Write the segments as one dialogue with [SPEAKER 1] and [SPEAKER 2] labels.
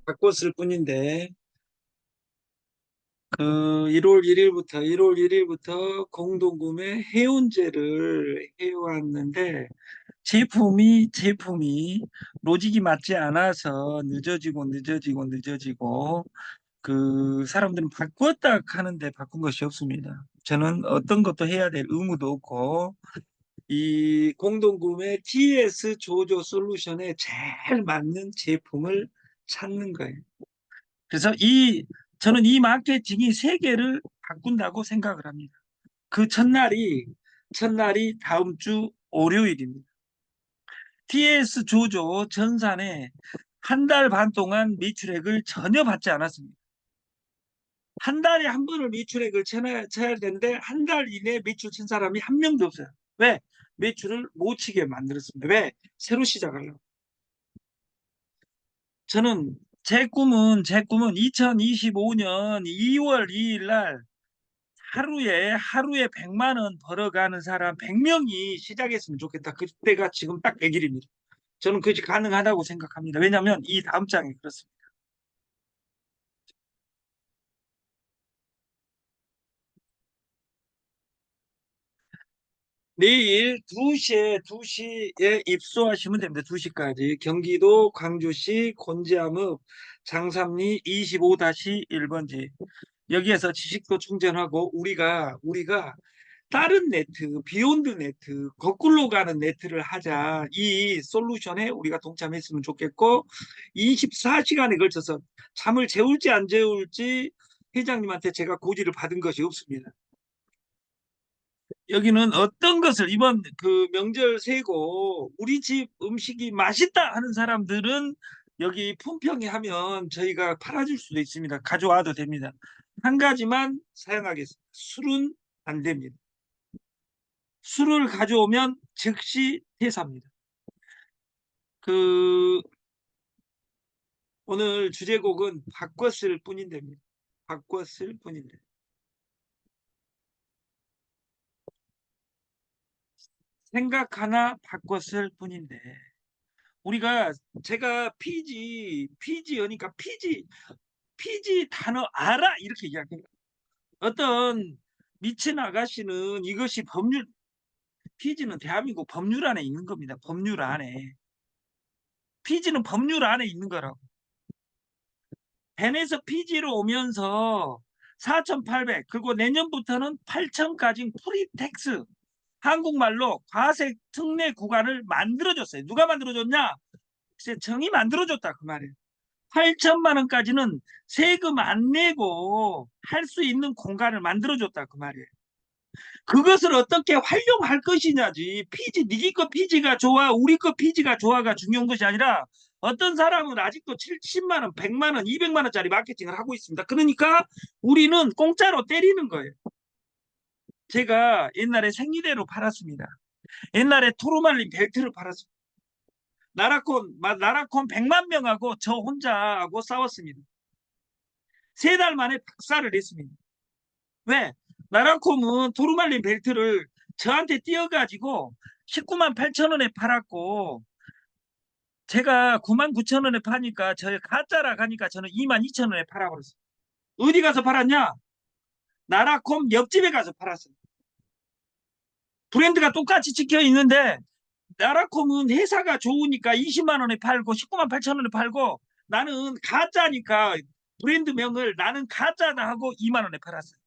[SPEAKER 1] 바꿨을 뿐인데, 그 1월 1일부터 공동구매 해운제를 해왔는데, 제품이 로직이 맞지 않아서 늦어지고 그 사람들은 바꿨다 하는데 바꾼 것이 없습니다. 저는 어떤 것도 해야 될 의무도 없고, 이 공동구매 TS 조조 솔루션에 제일 맞는 제품을 찾는 거예요. 그래서 저는 이 마케팅이 세계를 바꾼다고 생각을 합니다. 그 첫날이 다음 주 월요일입니다. TS 조조 전산에 한 달 반 동안 매출액을 전혀 받지 않았습니다. 한 달에 한 번을 매출액을 쳐야 되는데 한 달 이내 매출 친 사람이 한 명도 없어요. 왜? 매출을 못 치게 만들었습니다. 왜? 새로 시작하려고. 저는 제 꿈은 2025년 2월 2일 날 하루에 100만 원 벌어가는 사람 100명이 시작했으면 좋겠다. 그때가 지금 딱 100일입니다. 저는 그것이 가능하다고 생각합니다. 왜냐하면 이 다음 장이 그렇습니다. 내일 2시에 입소하시면 됩니다. 2시까지. 경기도 광주시 곤지암읍 장삼리 25-1번지. 여기에서 지식도 충전하고 우리가 다른 네트, 비욘드 네트, 거꾸로 가는 네트를 하자. 이 솔루션에 우리가 동참했으면 좋겠고 24시간에 걸쳐서 잠을 재울지 안 재울지 회장님한테 제가 고지를 받은 것이 없습니다. 여기는 어떤 것을 이번 그 명절 세고 우리 집 음식이 맛있다 하는 사람들은 여기 품평이 하면 저희가 팔아줄 수도 있습니다. 가져와도 됩니다. 한 가지만 사용하겠습니다. 술은 안 됩니다. 술을 가져오면 즉시 퇴사합니다. 그 오늘 주제곡은 바꿨을 뿐인데입니다. 바꿨을 뿐인데. 생각 하나 바꿨을 뿐인데. 우리가 제가 피지여니까 피지 단어 알아 이렇게 이야기해요. 어떤 미친 아가씨는 이것이 피지는 대한민국 법률 안에 있는 겁니다. 법률 안에. 피지는 법률 안에 있는 거라고. 벤에서 피지로 오면서 4,800 그리고 내년부터는 8,000까지 프리텍스 한국말로 과세 특례 구간을 만들어줬어요. 누가 만들어줬냐? 정이 만들어줬다 그 말이에요. 8천만 원까지는 세금 안 내고 할 수 있는 공간을 만들어줬다 그 말이에요. 그것을 어떻게 활용할 것이냐지. 니기 거 피지가 좋아, 우리 거 피지가 좋아가 중요한 것이 아니라 어떤 사람은 아직도 70만 원, 100만 원, 200만 원짜리 마케팅을 하고 있습니다. 그러니까 우리는 공짜로 때리는 거예요. 제가 옛날에 생리대로 팔았습니다. 옛날에 토르말린 벨트를 팔았습니다. 나라콘 100만 명하고 저 혼자하고 싸웠습니다. 3달 만에 박살을 냈습니다. 왜? 나라콤은 도루말린 벨트를 저한테 띄어가지고 19만 8천 원에 팔았고 제가 9만 9천 원에 파니까 저 가짜라 가니까 저는 2만 2천 원에 팔아버렸어요. 어디 가서 팔았냐? 나라콤 옆집에 가서 팔았어요. 브랜드가 똑같이 찍혀 있는데 나라콤은 회사가 좋으니까 20만 원에 팔고 19만 8천 원에 팔고 나는 가짜니까 브랜드명을 나는 가짜다 하고 2만 원에 팔았어요.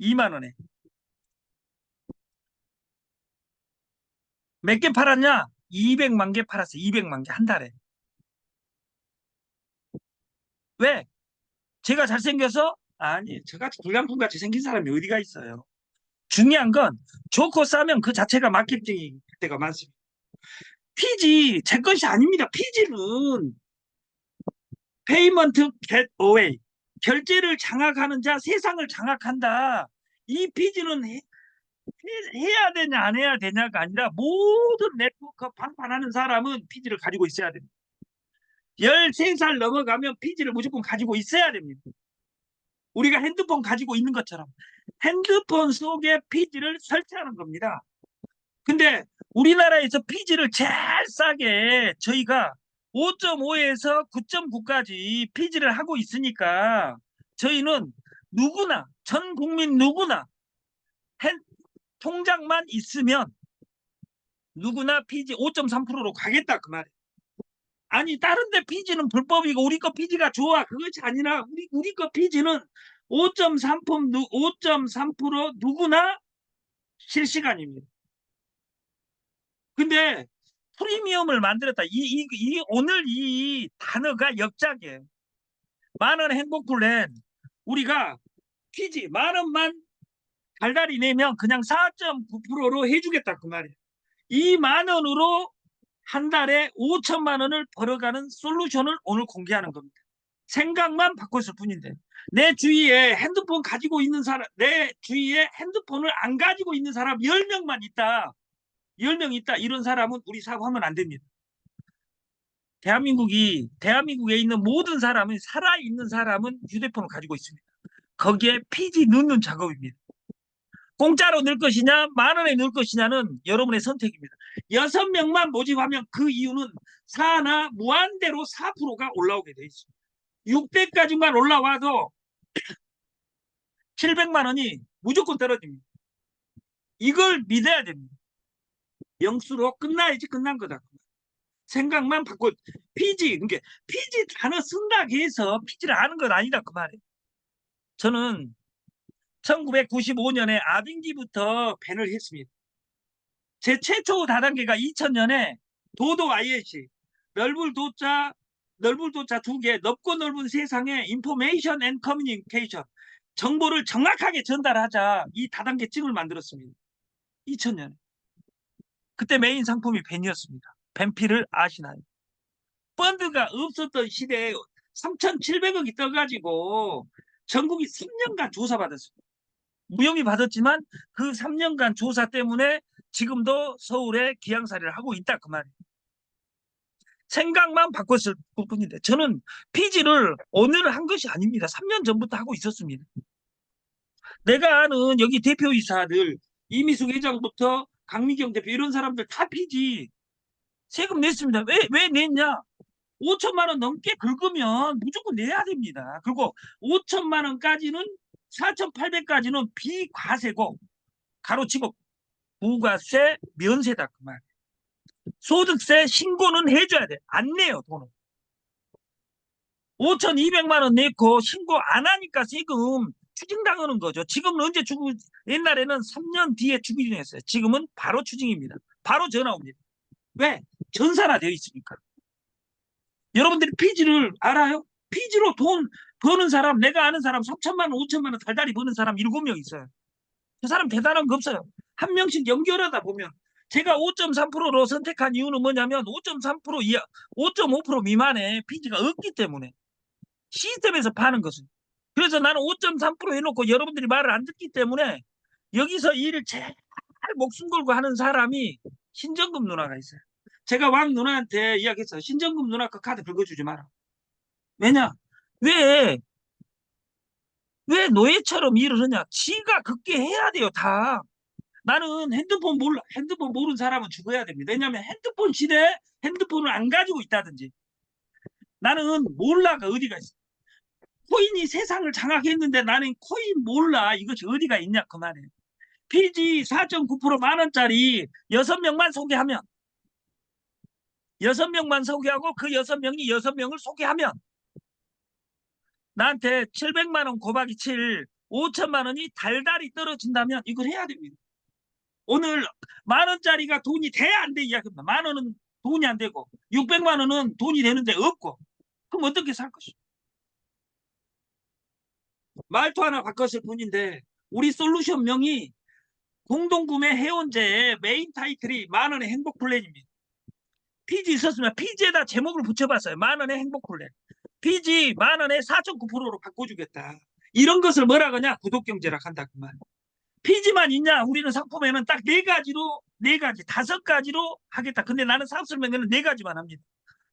[SPEAKER 1] 2만 원에. 몇 개 팔았냐? 200만 개 팔았어요. 200만 개 한 달에. 왜? 제가 잘생겨서? 아니, 저같이 불량품같이 생긴 사람이 어디가 있어요. 중요한 건 좋고 싸면 그 자체가 마케팅이 때가 많습니다. 피지 제 것이 아닙니다. 피지는 페이먼트 겟 어웨이 결제를 장악하는 자 세상을 장악한다. 이 피지는 해야 되냐 안 해야 되냐가 아니라 모든 네트워크 방판하는 사람은 피지를 가지고 있어야 됩니다. 13살 넘어가면 피지를 무조건 가지고 있어야 됩니다. 우리가 핸드폰 가지고 있는 것처럼 핸드폰 속에 피지를 설치하는 겁니다. 근데 우리나라에서 피지를 제일 싸게 저희가 5.5에서 9.9까지 피지를 하고 있으니까 저희는 누구나, 전 국민 누구나 통장만 있으면 누구나 피지 5.3%로 가겠다 그 말이에요. 아니 다른 데 피지는 불법이고 우리 거 피지가 좋아 그것이 아니라 우리 거 피지는 5.3% 누구나 실시간입니다. 근데 프리미엄을 만들었다. 오늘 이 단어가 역작이에요. 만원 행복 플랜 우리가 피지 만 원만 달달이 내면 그냥 4.9%로 해주겠다 그 말이에요. 이 만 원으로 한 달에 5천만 원을 벌어가는 솔루션을 오늘 공개하는 겁니다. 생각만 바꿨을 뿐인데 내 주위에 핸드폰 가지고 있는 사람, 내 주위에 핸드폰을 안 가지고 있는 사람 10명만 있다. 10명 있다. 이런 사람은 우리 사고하면 안 됩니다. 대한민국에 있는 모든 사람은 살아있는 사람은 휴대폰을 가지고 있습니다. 거기에 피지 넣는 작업입니다. 공짜로 넣을 것이냐 만 원에 넣을 것이냐는 여러분의 선택입니다. 6명만 모집하면 그 이유는 사나 무한대로 4%가 올라오게 돼 있습니다. 600까지만 올라와도 700만 원이 무조건 떨어집니다. 이걸 믿어야 됩니다. 명수로 끝나야지 끝난 거다. 생각만 바꿔 피지 그러니까 피지 단어 쓴다고 해서 피지를 아는 건 아니다 그 말이에요. 저는 1995년에 아빙기부터 밴을 했습니다. 제 최초 다단계가 2000년에 도도 INC 넓을도자 2개 넓고 넓은 세상에 인포메이션 앤 커뮤니케이션 정보를 정확하게 전달하자 이 다단계증을 만들었습니다. 2000년에 그때 메인 상품이 밴이었습니다. 밴피를 아시나요? 펀드가 없었던 시대에 3,700억이 떠가지고 전국이 3년간 조사받았습니다. 무용이 받았지만 그 3년간 조사 때문에 지금도 서울에 기양살이를 하고 있다 그 말이에요. 생각만 바꿨을 뿐인데 저는 피지를 오늘 한 것이 아닙니다. 3년 전부터 하고 있었습니다. 내가 아는 여기 대표이사들 이미숙 회장부터 강미경 대표 이런 사람들 다 피지 세금 냈습니다. 왜 냈냐? 5천만 원 넘게 긁으면 무조건 내야 됩니다. 그리고 5천만 원까지는 4,800까지는 비과세고 가로치고 부가세 면세다 그 말. 소득세 신고는 해줘야 돼. 안 내요 돈은. 5,200만 원 내고 신고 안 하니까 세금 추징당하는 거죠. 지금은 언제 추징? 옛날에는 3년 뒤에 추징했어요. 지금은 바로 추징입니다. 바로 전화 옵니다. 왜? 전산화되어 있으니까. 여러분들이 피지를 알아요? 피지로 돈 버는 사람, 내가 아는 사람 3천만 원, 5천만 원 달달이 버는 사람 7명 있어요. 그 사람 대단한 거 없어요. 한 명씩 연결하다 보면 제가 5.3%로 선택한 이유는 뭐냐면 5.3% 이하, 5.5% 미만의 피지가 없기 때문에 시스템에서 파는 것은. 그래서 나는 5.3% 해놓고 여러분들이 말을 안 듣기 때문에 여기서 일을 제일 목숨 걸고 하는 사람이 신정금 누나가 있어요. 제가 왕 누나한테 이야기했어요. 신정금 누나 그 카드 긁어주지 마라. 왜냐? 왜, 왜 노예처럼 일을 하냐? 지가 긁게 해야 돼요, 다. 나는 핸드폰 몰라. 핸드폰 모르는 사람은 죽어야 됩니다. 왜냐하면 핸드폰 시대에 핸드폰을 안 가지고 있다든지. 나는 몰라가 어디가 있어. 코인이 세상을 장악했는데 나는 코인 몰라. 이것이 어디가 있냐, 그 말이에요. 피지 4.9% 만 원짜리 6명만 소개하면 6명만 소개하고 그 6명이 6명을 소개하면 나한테 700만 원 곱하기 7 5천만 원이 달달이 떨어진다면 이걸 해야 됩니다. 오늘 만 원짜리가 돈이 돼 안 돼 이야기입니다. 만 원은 돈이 안 되고 600만 원은 돈이 되는데 없고 그럼 어떻게 살 것이죠? 말투 하나 바꿨을 뿐인데 우리 솔루션 명이 공동구매 회원제의 메인 타이틀이 만 원의 행복 플랜입니다. 피지 있었으면 피지에다 제목을 붙여봤어요. 만 원의 행복 플랜. 피지 만 원에 4.9%로 바꿔주겠다. 이런 것을 뭐라 그러냐? 구독경제라 한다 그 말. 피지만 있냐? 우리는 상품에는 딱 4가지로 4가지 5가지로 하겠다. 근데 나는 사업 설명회는 4가지만 합니다.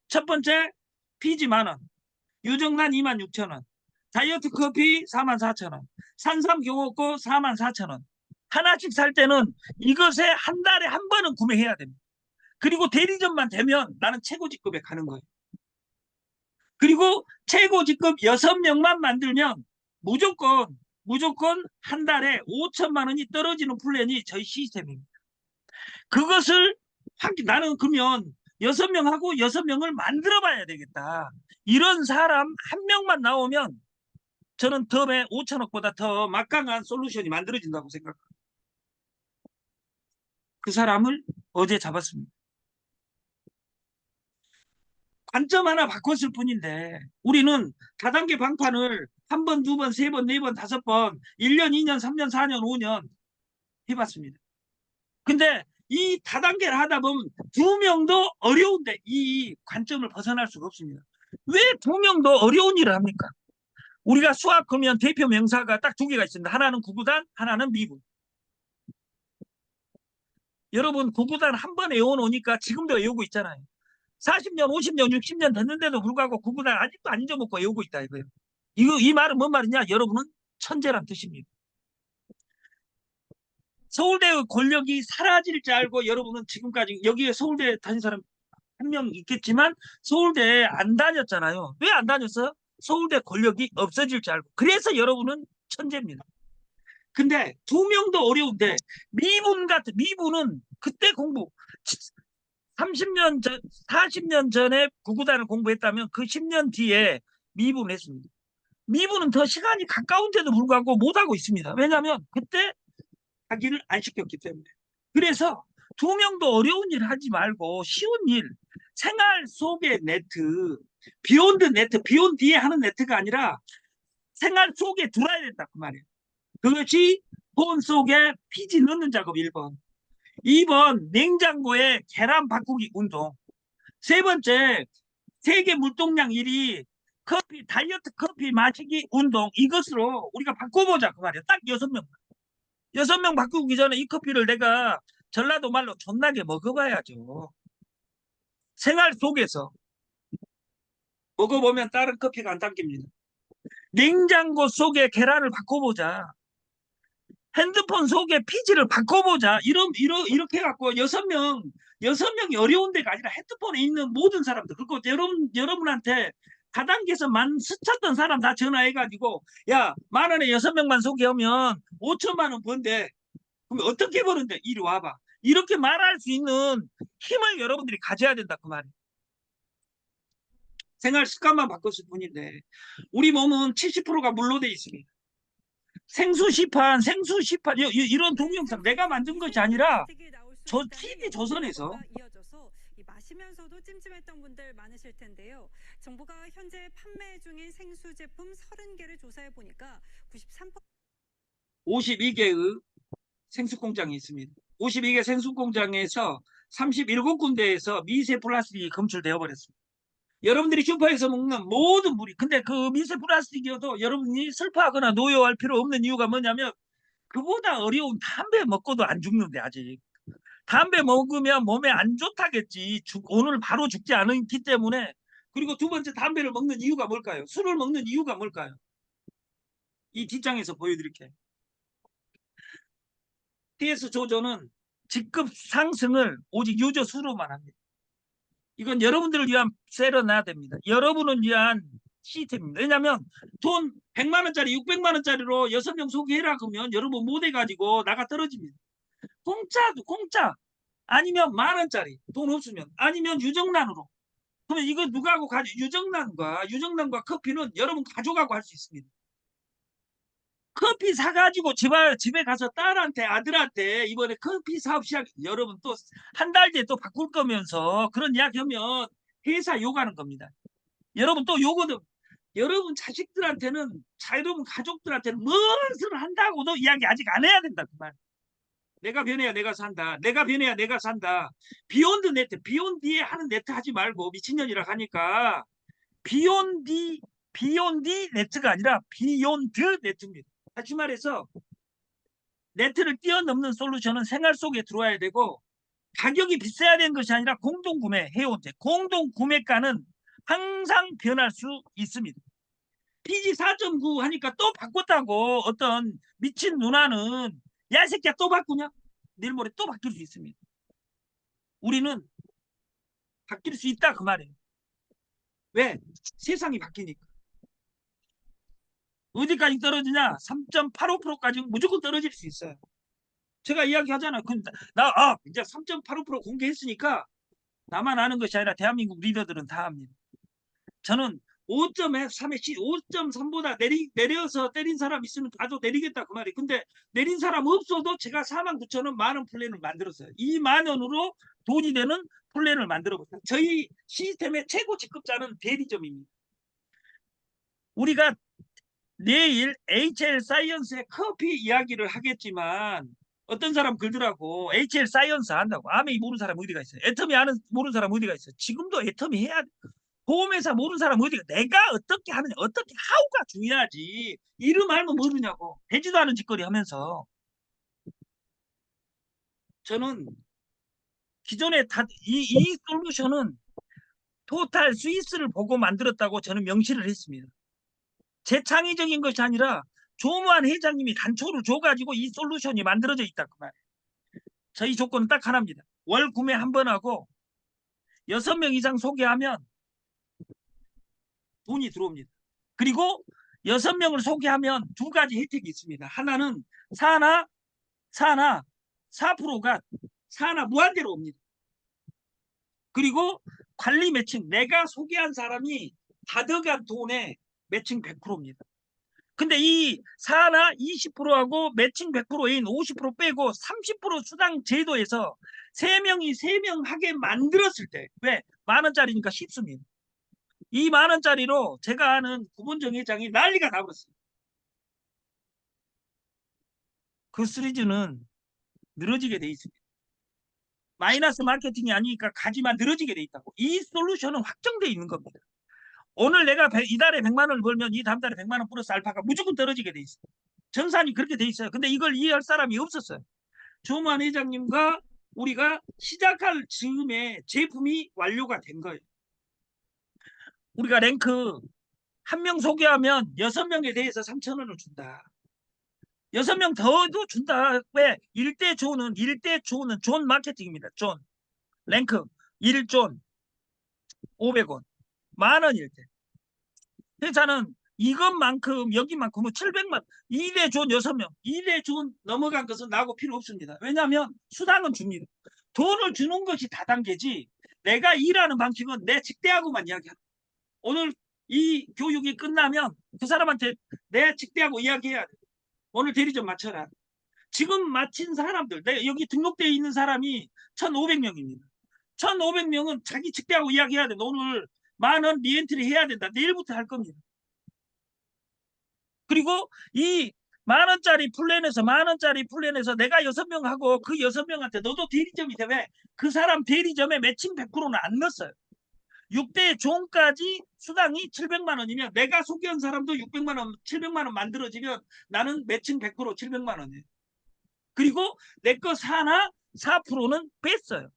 [SPEAKER 1] 첫 번째 피지 만 원, 유정란 26,000원, 다이어트 커피 44,000원, 산삼 경호고 44,000원. 하나씩 살 때는 이것에 한 달에 한 번은 구매해야 됩니다. 그리고 대리점만 되면 나는 최고 직급에 가는 거예요. 그리고 최고 직급 6명만 만들면 무조건 한 달에 5천만 원이 떨어지는 플랜이 저희 시스템입니다. 그것을 나는 그러면 6명하고 6명을 만들어 봐야 되겠다. 이런 사람 한 명만 나오면 저는 덤에 5천억보다 더 막강한 솔루션이 만들어진다고 생각합니다. 그 사람을 어제 잡았습니다. 관점 하나 바꿨을 뿐인데 우리는 다단계 방판을 한 번, 두 번, 세 번, 네 번, 다섯 번, 1년, 2년, 3년, 4년, 5년 해봤습니다. 근데 이 다단계를 하다 보면 두 명도 어려운데 이 관점을 벗어날 수가 없습니다. 왜 두 명도 어려운 일을 합니까? 우리가 수학하면 대표 명사가 딱 두 개가 있습니다. 하나는 구구단, 하나는 미분. 여러분 구구단 한 번 외워놓으니까 지금도 외우고 있잖아요. 40년, 50년, 60년 됐는데도 불구하고 구구단 아직도 안 잊어먹고 외우고 있다 이거예요. 이 말은 뭔 말이냐? 여러분은 천재란 뜻입니다. 서울대의 권력이 사라질 줄 알고 여러분은 지금까지 여기에 서울대 다닌 사람 한 명 있겠지만 서울대에 안 다녔잖아요. 왜 안 다녔어요? 서울대 권력이 없어질 줄 알고. 그래서 여러분은 천재입니다. 근데 두 명도 어려운데 미분은 그때 공부 30년 전, 40년 전에 구구단을 공부했다면 그 10년 뒤에 미분을 했습니다. 미분은 더 시간이 가까운데도 불구하고 못하고 있습니다. 왜냐하면 그때 하기를 안 시켰기 때문에. 그래서 두 명도 어려운 일 하지 말고 쉬운 일, 생활 속의 네트, 비욘드 네트, 비욘드에 하는 네트가 아니라 생활 속에 들어야 된다 그 말이에요. 그것이 폰 속에 피지 넣는 작업 1번. 2번 냉장고에 계란 바꾸기 운동. 세 번째 세계 물동량 1위 커피 다이어트 커피 마시기 운동. 이것으로 우리가 바꿔보자 그 말이에요. 딱 6명. 6명 바꾸기 전에 이 커피를 내가 전라도 말로 존나게 먹어봐야죠. 생활 속에서 먹어보면 다른 커피가 안 당깁니다. 냉장고 속에 계란을 바꿔보자. 핸드폰 속에 피지를 바꿔보자. 이렇게 해갖고 6명이 어려운 데가 아니라 핸드폰에 있는 모든 사람들. 그리고 여러분한테 다단계에서만 스쳤던 사람 다 전화해가지고, 야, 10,000원에 6명만 소개하면 5천만 원 번대. 그럼 어떻게 버는데? 이리 와봐. 이렇게 말할 수 있는 힘을 여러분들이 가져야 된다. 그 말이에요. 생활 습관만 바꿨을 뿐인데, 우리 몸은 70%가 물로 돼 있습니다. 생수 시판 이런 동영상 내가 만든 것이 아니라 저 TV 조선에서
[SPEAKER 2] 마시면서도 찜찜했던 분들 많으실 텐데요. 정부가 현재 판매 중인 생수 제품 30개를 조사해 보니까 93%
[SPEAKER 1] 52개의 생수 공장이 있습니다. 52개 생수 공장에서 37군데에서 미세 플라스틱이 검출되어 버렸습니다. 여러분들이 슈퍼에서 먹는 모든 물이 근데 그 미세 플라스틱이어도 여러분이 슬퍼하거나 노여할 필요 없는 이유가 뭐냐면 그보다 어려운 담배 먹고도 안 죽는데 아직 담배 먹으면 몸에 안 좋다겠지 오늘 바로 죽지 않기 때문에 그리고 두 번째 담배를 먹는 이유가 뭘까요? 술을 먹는 이유가 뭘까요? 이 뒷장에서 보여드릴게요. TS 조조는 직급 상승을 오직 유저수로만 합니다. 이건 여러분들을 위한 세러 놔야 됩니다. 여러분을 위한 시스템입니다. 왜냐하면 돈 100만 원짜리 600만 원짜리로 6명 소개해라 그러면 여러분 못 해가지고 나가 떨어집니다. 공짜 아니면 10,000원짜리 돈 없으면 아니면 유정란으로 그러면 이거 누가 하고 유정란과 커피는 여러분 가져가고 할 수 있습니다. 커피 사가지고 집에 가서 딸한테 아들한테 이번에 커피 사업 시작 여러분 또 한 달 뒤에 또 바꿀 거면서 그런 이야기 하면 회사 욕하는 겁니다. 여러분 또 요거도 여러분 자식들한테는 여러분 가족들한테는 무엇을 한다고도 이야기 아직 안 해야 된다 그 말. 내가 변해야 내가 산다. 내가 변해야 내가 산다. 비욘드 네트 비욘디에 하는 네트 하지 말고 미친년이라 하니까 비욘디 네트가 아니라 비욘드 네트입니다. 다시 말해서 네트를 뛰어넘는 솔루션은 생활 속에 들어와야 되고 가격이 비싸야 되는 것이 아니라 공동구매 해온제 공동구매가는 항상 변할 수 있습니다. PG 4.9 하니까 또 바꿨다고 어떤 미친 누나는 야 이 새끼야 또 바꾸냐? 내일 모레 또 바뀔 수 있습니다. 우리는 바뀔 수 있다 그 말이에요. 왜? 세상이 바뀌니까. 어디까지 떨어지냐? 3.85%까지 무조건 떨어질 수 있어요. 제가 이야기하잖아요. 이제 3.85% 공개했으니까 나만 아는 것이 아니라 대한민국 리더들은 다 합니다. 저는 5.3에 5.3보다 내려서 때린 사람 있으면 나도 내리겠다 그 말이에요. 근데 내린 사람 없어도 제가 49,000원 만원 플랜을 만들었어요. 이 만원으로 돈이 되는 플랜을 만들어봤어요. 저희 시스템의 최고 직급자는 대리점입니다. 우리가 내일 HL 사이언스의 커피 이야기를 하겠지만 어떤 사람 글더라고 HL 사이언스 한다고. 아메이 모르는 사람 어디가 있어요? 애터미 모르는 사람 어디가 있어요? 지금도 애터미 해야 돼. 보험회사 모르는 사람 어디가, 내가 어떻게 하느냐, 어떻게 하우가 중요하지. 이름 알면 모르냐고. 되지도 않은 짓거리 하면서. 저는 기존에 이 솔루션은 토탈 스위스를 보고 만들었다고 저는 명시를 했습니다. 제 창의적인 것이 아니라 조무한 회장님이 단초를 줘가지고 이 솔루션이 만들어져 있다 그 말이에요. 저희 조건은 딱 하나입니다. 월 구매 한 번 하고 6명 이상 소개하면 돈이 들어옵니다. 그리고 6명을 소개하면 두 가지 혜택이 있습니다. 하나는 사나 4%가 사나 무한대로 옵니다. 그리고 관리 매칭, 내가 소개한 사람이 받아간 돈의 매칭 100%입니다. 근데 이 사나 20%하고 매칭 100%인 50% 빼고 30% 수당 제도에서 3명이 3명 하게 만들었을 때, 왜? 만원짜리니까 쉽습니다. 이 만원짜리로 제가 아는 구본정 회장이 난리가 나버렸어요. 그 시리즈는 늘어지게 돼 있습니다. 마이너스 마케팅이 아니니까 가지만 늘어지게 돼 있다고. 이 솔루션은 확정돼 있는 겁니다. 오늘 내가 이달에 100만 원을 벌면 이 다음 달에 100만 원 플러스 알파가 무조건 떨어지게 돼 있어요. 정산이 그렇게 돼 있어요. 근데 이걸 이해할 사람이 없었어요. 조만 회장님과 우리가 시작할 즈음에 제품이 완료가 된 거예요. 우리가 랭크 한 명 소개하면 6명에 대해서 3,000원을 준다. 6명 더도 준다. 왜? 1대 조는 존 마케팅입니다. 존. 랭크 1존 500원. 만원일 때. 회사는 이것만큼 여기만큼은 700만 2대 존 6명 2대 존 넘어간 것은 나하고 필요 없습니다. 왜냐하면 수당은 줍니다. 돈을 주는 것이 다단계지 내가 일하는 방식은 내 직대하고만 이야기한다. 오늘 이 교육이 끝나면 그 사람한테 내 직대하고 이야기해야 돼. 오늘 대리 좀 맞춰라. 지금 마친 사람들 여기 등록되어 있는 사람이 1,500명입니다. 1,500명은 자기 직대하고 이야기해야 돼. 오늘 만원 리엔트리 해야 된다. 내일부터 할 겁니다. 그리고 이 만원짜리 플랜에서 내가 6명 하고 그 6명한테 너도 대리점이 돼. 왜? 그 사람 대리점에 매칭 100%는 안 넣었어요. 6대 종까지 수당이 700만 원이면 내가 소개한 사람도 600만 원, 700만 원 만들어지면 나는 매칭 100% 700만 원이에요. 그리고 내 거 사나 4%는 뺐어요.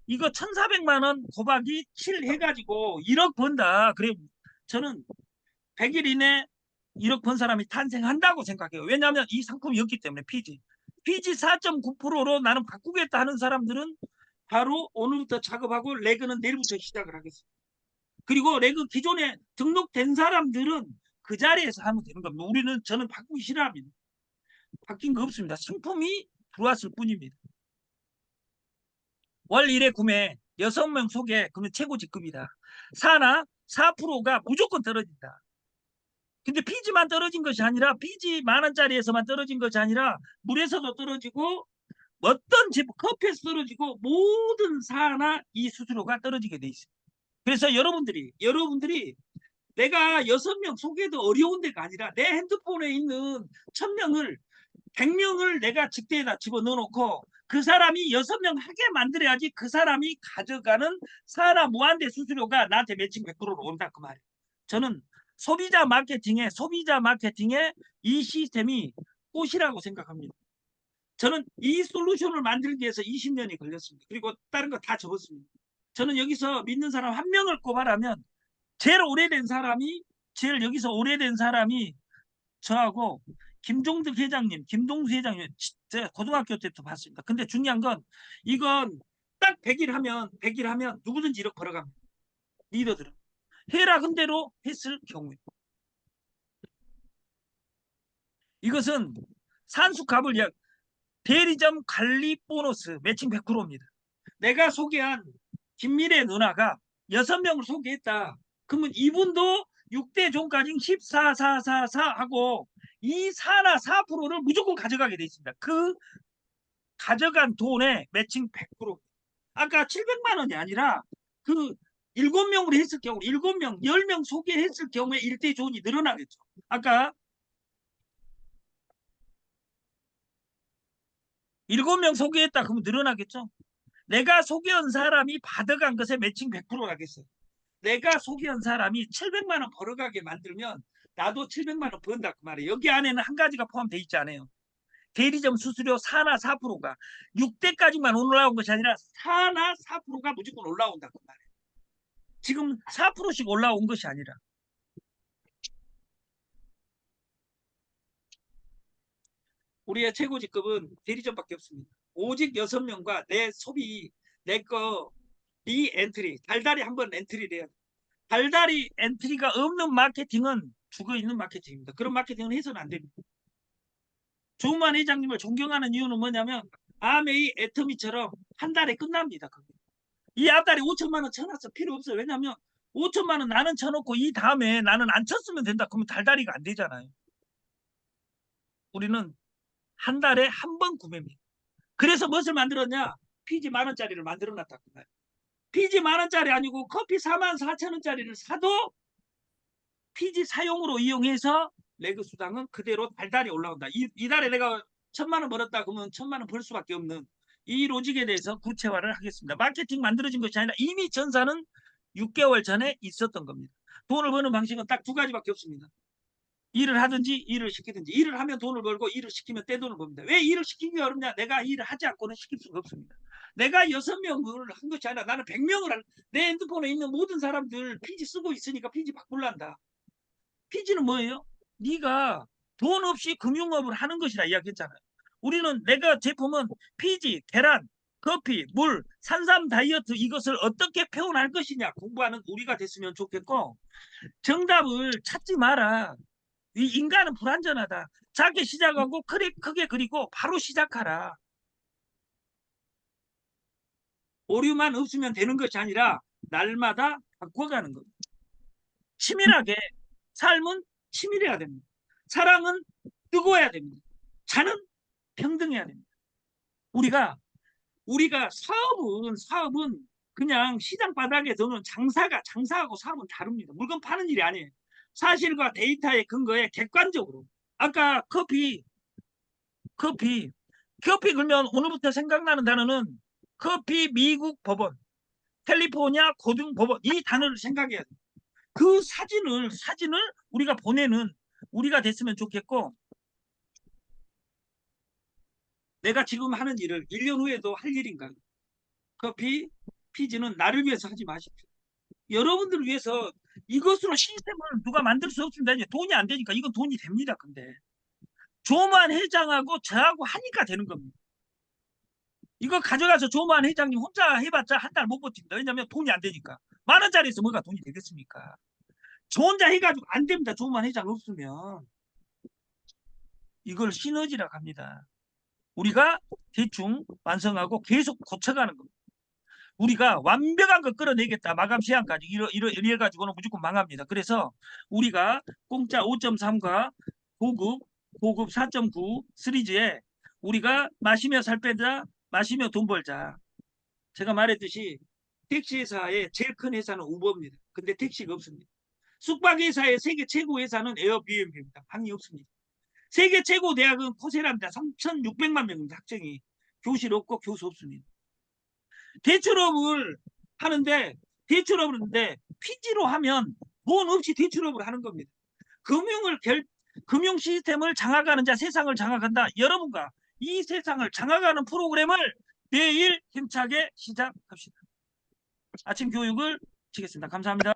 [SPEAKER 1] 이거 1,400만 원 곱하기 7 해가지고 1억 번다. 그래 저는 100일 이내 1억 번 사람이 탄생한다고 생각해요. 왜냐하면 이 상품이었기 때문에 PG 4.9%로 나는 바꾸겠다 하는 사람들은 바로 오늘부터 작업하고 레그는 내일부터 시작을 하겠습니다. 그리고 레그 기존에 등록된 사람들은 그 자리에서 하면 되는 겁니다. 저는 바꾸기 싫어합니다. 바뀐 거 없습니다. 상품이 들어왔을 뿐입니다. 월 1회 구매 6명 소개 그러면 최고 직급이다. 사나 4%가 무조건 떨어진다. 근데 피지만 떨어진 것이 아니라 피지 만원짜리에서만 떨어진 것이 아니라 물에서도 떨어지고 어떤 제품 커피에서 떨어지고 모든 사나 이 수수료가 떨어지게 돼 있어요. 그래서 여러분들이 내가 6명 소개도 어려운 데가 아니라 내 핸드폰에 있는 1,000명을 100명을 내가 직대에다 집어넣어 놓고 그 사람이 6명 하게 만들어야지 그 사람이 가져가는 사나 무한대 수수료가 나한테 매칭 100%로 온다 그 말이에요. 저는 소비자 마케팅에 이 시스템이 꽃이라고 생각합니다. 저는 이 솔루션을 만들기 위해서 20년이 걸렸습니다. 그리고 다른 거 다 접었습니다. 저는 여기서 믿는 사람 한 명을 꼽아라면 제일 여기서 오래된 사람이 저하고 김종득 회장님, 김동수 회장님 제가 고등학교 때부터 봤습니다. 근데 중요한 건 이건 딱 100일 하면 누구든지 1억 벌어갑니다. 리더들은 해라 흔대로 했을 경우에 이것은 산수갑을 대리점 관리 보너스 매칭 100%입니다. 내가 소개한 김미래 누나가 6명을 소개했다. 그러면 이분도 6대 종가징 14, 4, 4, 4 하고 이 4나 4%를 무조건 가져가게 돼 있습니다. 그 가져간 돈의 매칭 100%. 아까 700만 원이 아니라 그 7명으로 했을 경우 7명, 10명 소개했을 경우에 1대 존이 늘어나겠죠. 아까 7명 소개했다 그러면 늘어나겠죠. 내가 소개한 사람이 받아간 것에 매칭 100% 하겠어요. 내가 소개한 사람이 700만 원 벌어가게 만들면 나도 700만 원 번다 그 말이에요. 여기 안에는 한 가지가 포함되어 있지 않아요. 대리점 수수료 4나 4%가 6대까지만 올라온 것이 아니라 4나 4%가 무조건 올라온다 그 말이에요. 지금 4%씩 올라온 것이 아니라 우리의 최고 직급은 대리점밖에 없습니다. 오직 6명과 내 소비 내거 리엔트리 달달이 한번 엔트리를 해야 돼. 달달이 엔트리가 없는 마케팅은 죽어있는 마케팅입니다. 그런 마케팅은 해서는 안 됩니다. 조만 회장님을 존경하는 이유는 뭐냐면 아메이 애터미처럼 한 달에 끝납니다. 이 앞달에 5천만 원 쳐놨어. 필요 없어요. 왜냐하면 5천만 원 나는 쳐놓고 이 다음에 나는 안 쳤으면 된다. 그러면 달달이가 안 되잖아요. 우리는 한 달에 한 번 구매입니다. 그래서 무엇을 만들었냐? 피지 10,000원짜리를 만들어놨다. 피지 10,000원짜리 아니고 커피 44,000원짜리를 사도 피지 사용으로 이용해서 레그 수당은 그대로 달달이 올라온다. 이 달에 내가 1,000만 원 벌었다 그러면 1,000만 원 벌 수밖에 없는 이 로직에 대해서 구체화를 하겠습니다. 마케팅 만들어진 것이 아니라 이미 전사는 6개월 전에 있었던 겁니다. 돈을 버는 방식은 딱 2가지밖에 없습니다. 일을 하든지 일을 시키든지. 일을 하면 돈을 벌고 일을 시키면 떼돈을 법니다. 왜 일을 시키기 어렵냐? 내가 일을 하지 않고는 시킬 수가 없습니다. 내가 6명을 한 것이 아니라 나는 100명을 내 핸드폰에 있는 모든 사람들 피지 쓰고 있으니까 피지 바꿀란다. 피지는 뭐예요? 네가 돈 없이 금융업을 하는 것이라 이야기했잖아요. 우리는 내가 제품은 피지, 계란, 커피, 물, 산삼 다이어트 이것을 어떻게 표현할 것이냐 공부하는 우리가 됐으면 좋겠고 정답을 찾지 마라. 이 인간은 불완전하다. 작게 시작하고 크게 그리고 바로 시작하라. 오류만 없으면 되는 것이 아니라 날마다 바꿔가는 겁니다. 치밀하게 삶은 치밀해야 됩니다. 사랑은 뜨거워야 됩니다. 자는 평등해야 됩니다. 우리가 사업은 그냥 시장 바닥에 두는 장사하고 사업은 다릅니다. 물건 파는 일이 아니에요. 사실과 데이터에 근거해 객관적으로. 아까 커피 그러면 오늘부터 생각나는 단어는 커피 미국 법원, 캘리포니아 고등 법원 이 단어를 생각해야 돼요. 그 사진을 우리가 보내는 우리가 됐으면 좋겠고 내가 지금 하는 일을 1년 후에도 할 일인가요? 커피, 피지는 나를 위해서 하지 마십시오. 여러분들을 위해서 이것으로 시스템을 누가 만들 수 없습니다. 이제 돈이 안 되니까 이건 돈이 됩니다. 근데 조만 회장하고 저하고 하니까 되는 겁니다. 이거 가져가서 조만 회장님 혼자 해봤자 한 달 못 버팁니다. 왜냐하면 돈이 안 되니까. 10,000원짜리에서 뭐가 돈이 되겠습니까? 저 혼자 해가지고 안 됩니다. 조만 회장 없으면. 이걸 시너지라고 합니다. 우리가 대충 완성하고 계속 고쳐가는 겁니다. 우리가 완벽한 거 끌어내겠다. 마감 시한까지 이래가지고는 무조건 망합니다. 그래서 우리가 공짜 5.3과 고급 4.9 시리즈에 우리가 마시며 살 빼자, 마시며 돈 벌자. 제가 말했듯이 택시회사의 제일 큰 회사는 우버입니다. 근데 택시가 없습니다. 숙박회사의 세계 최고 회사는 에어비앤비입니다. 방이 없습니다. 세계 최고 대학은 코세라입니다. 3,600만 명입니다. 학생이. 교실 없고 교수 없습니다. 대출업을 하는데 피지로 하면 돈 없이 대출업을 하는 겁니다. 금융 시스템을 장악하는 자 세상을 장악한다. 여러분과 이 세상을 장악하는 프로그램을 내일 힘차게 시작합시다. 아침 교육을 마치겠습니다. 감사합니다.